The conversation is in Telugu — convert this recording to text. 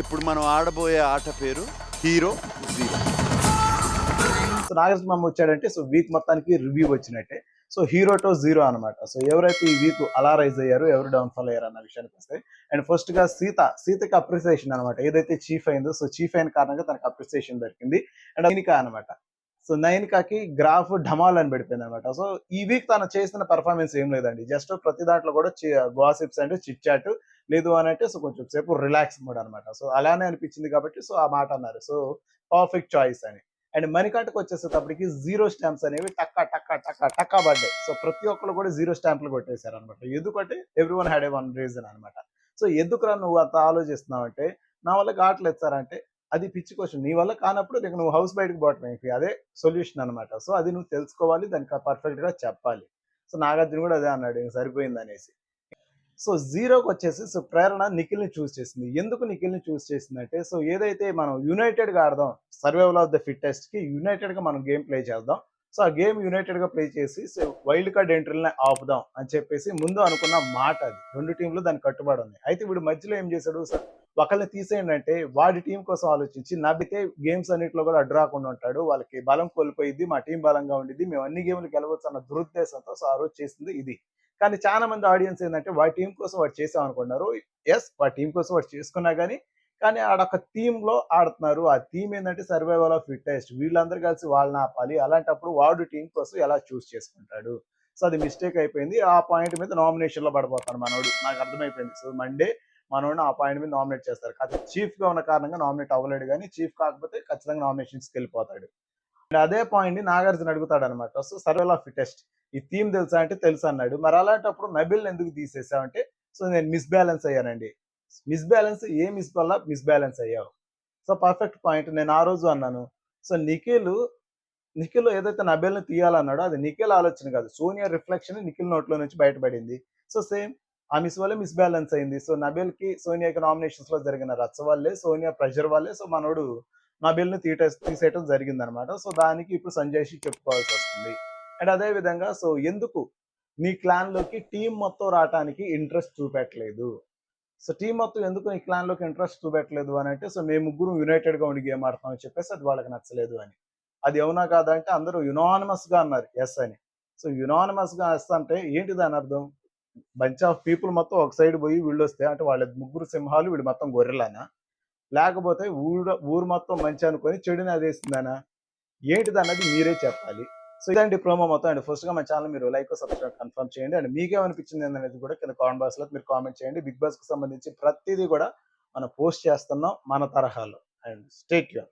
ఇప్పుడు మనం ఆడబోయే ఆట పేరు హీరో జీరో. సో నాగార్జున మామ వచ్చాడంటే సో వీక్ మొత్తానికి రివ్యూ వచ్చినట్టే. సో హీరో టు జీరో అనమాట. సో ఎవరైతే ఈ వీక్ అలా రైజ్ అయ్యారు, ఎవరు డౌన్ఫాల్ అయ్యారు అన్న విషయానికి వస్తే, అండ్ ఫస్ట్ గా సీతకి అప్రిసియేషన్ అనమాట. ఏదైతే చీఫ్ అయిందో, సో చీఫ్ అయిన కారణంగా తనకు అప్రిసియేషన్ దొరికింది. అండ్ నైనిక అనమాట. సో నైనికాకి గ్రాఫ్ ఢమాల్ అని పడిపోయింది అనమాట. సో ఈ వీక్ తను చేసిన పర్ఫార్మెన్స్ ఏం లేదండి. జస్ట్ ప్రతి దాంట్లో కూడా గాసిప్స్ అండ్ చిట్ చాట్, లేదు అని అంటే సో కొంచెం సేపు రిలాక్స్ మోడ్ అనమాట. సో అలానే అనిపించింది కాబట్టి సో ఆ మాట అన్నారు. సో పర్ఫెక్ట్ చాయిస్ అని. అండ్ మణికంటకు వచ్చేసేటప్పటికి జీరో స్టాంప్స్ అనేవి టక్కా టక్కా టక్కా టక్కా పడ్డాయి. సో ప్రతి ఒక్కరు కూడా జీరో స్టాంపులు కొట్టేశారు అనమాట. ఎందుకంటే every one had a one reason అనమాట. సో ఎందుకురా నువ్వు అంత ఆలోచిస్తున్నావు అంటే, నా వల్ల కావట్లేదు సార్ అంటే, అది పిచ్చి క్వశ్చన్. నీ వల్ల కానప్పుడు నీకు నువ్వు హౌస్ బయటకు పోవటం అదే సొల్యూషన్ అనమాట. సో అది నువ్వు తెలుసుకోవాలి, దానికి పర్ఫెక్ట్ గా చెప్పాలి. సో నాగార్జున కూడా అదే అన్నాడు, ఇంక సరిపోయింది అనేసి. సో జీరోకి వచ్చేసి సో ప్రేరణ నిఖిల్ని చూస్ చేసింది. ఎందుకు నిఖిల్ని చూస్ చేసిందంటే, సో ఏదైతే మనం యునైటెడ్ గా ఆడదాం, సర్వైవల్ ఆఫ్ ద ఫిట్టెస్ట్ కి యునైటెడ్ గా మనం గేమ్ ప్లే చేద్దాం. సో ఆ గేమ్ యునైటెడ్ గా ప్లే చేసి సో వైల్డ్ కార్డ్ ఎంట్రీలని ఆపుదాం అని చెప్పేసి ముందు అనుకున్న మాట అది. రెండు టీంలు దానికి కట్టుబడి ఉన్నాయి. అయితే వీడు మధ్యలో ఏం చేశాడు, సార్ ఒకళ్ళని తీసేయండి అంటే వాడి టీం కోసం ఆలోచించి నవ్వితే గేమ్స్ అన్నింటిలో కూడా అడ్డు రాకుండా ఉంటాడు, వాళ్ళకి బలం కోల్పోయింది, మా టీం బలంగా ఉండిద్ది, మేము అన్ని గేమ్లు గెలవచ్చు అన్న దురుద్దేశంతో సో ఆ రోజు చేసింది ఇది. కానీ చాలా మంది ఆడియన్స్ ఏంటంటే వాడి టీం కోసం వాడు చేసాం అనుకున్నారు. ఎస్, వాడి టీం కోసం వాడు చేసుకున్నా కానీ ఆడొక టీమ్ లో ఆడుతున్నారు. ఆ టీం ఏంటంటే సర్వైవల్ ఆఫ్ ఫిట్టెస్ట్, వీళ్ళందరూ కలిసి వాళ్ళని ఆపాలి. అలాంటప్పుడు వాడు టీం కోసం ఎలా చూస్ చేసుకుంటాడు. సో అది మిస్టేక్ అయిపోయింది. ఆ పాయింట్ మీద నామినేషన్ లో పడిపోతాడు మనోడు. నాకు అర్థమైపోయింది. సో మండే మనోడిని ఆ పాయింట్ మీద నామినేట్ చేస్తారు. కాకపోతే చీఫ్ గా ఉన్న కారణంగా నామినేట్ అవ్వలేడు, కానీ చీఫ్ కాకపోతే ఖచ్చితంగా నామినేషన్స్కి వెళ్ళిపోతాడు. అదే పాయింట్ ని నాగార్జున అడుగుతాడు అనమాట. సో సర్వైవల్ ఆఫ్ ఫిట్టెస్ట్ ఈ థీమ్ తెలుసా అంటే తెలుసు అన్నాడు. మరి అలాంటప్పుడు నబిల్ ఎందుకు తీసేసావంటే, సో నేను మిస్బ్యాలెన్స్ అయ్యానండి. మిస్బ్యాలెన్స్ ఏ మిస్ వల్ల మిస్బ్యాలెన్స్ అయ్యావు? So perfect point. నేను ఆ రోజు అన్నాను. సో నిఖిల్ ఏదైతే నబేల్ని తీయాలన్నాడో అది నిఖిల్ ఆలోచన కాదు, సోనియా రిఫ్లెక్షన్ నిఖిల్ నోట్లో నుంచి బయటపడింది. సో సేమ్ ఆ మిస్ వల్లే మిస్బ్యాలెన్స్ అయింది. సో నబేల్ కి సోనియాకి నామినేషన్స్ లో జరిగిన రచ్చ వల్లే, సోనియా ప్రెషర్ వల్లే సో మనోడు నబేల్ని తీసేయటం జరిగింది అనమాట. సో దానికి ఇప్పుడు సంజయ్ చెప్పుకోవాల్సి వస్తుంది. అండ్ అదే విధంగా సో ఎందుకు నీ క్లాన్ లోకి టీం మొత్తం రావడానికి ఇంట్రెస్ట్ చూపెట్టలేదు? సో టీం మొత్తం ఎందుకు నీ క్లాన్ లోకి ఇంట్రెస్ట్ చూపెట్టలేదు అని అంటే, సో మేము ముగ్గురు యునైటెడ్ గా ఉండి గేమ్ ఆడతాం అని చెప్పేసి అది వాళ్ళకి నచ్చలేదు అని. అది అవునా కాదా అంటే అందరూ యునానిమస్ గా అన్నారు ఎస్ అని. సో యునానిమస్ గా ఎస్ అంటే ఏంటి దాని అర్థం? బంచ్ ఆఫ్ పీపుల్ మొత్తం ఒక సైడ్ పోయి వీళ్ళు వస్తే అంటే వాళ్ళ ముగ్గురు సింహాలు వీడు మొత్తం గొర్రెలానా, లేకపోతే ఊరు మొత్తం మంచి అనుకొని చెడుని అదేస్తుందనా, ఏంటిది అన్నది మీరే చెప్పాలి. సో ఇదండి ప్రోమో మొత్తం. అండ్ ఫస్ట్ గా మన ఛానల్ మీరు లైక్ సబ్స్క్రైబ్ కన్ఫర్మ్ చేయండి. అండ్ మీకేమనిపించింది అనేది కూడా కింద కామెంట్ బాక్స్ లో మీరు కామెంట్ చేయండి. బిగ్ బాస్ కి సంబంధించి ప్రతిదీ కూడా మనం పోస్ట్ చేస్తున్నాం మన తరహాలో. And stay tune.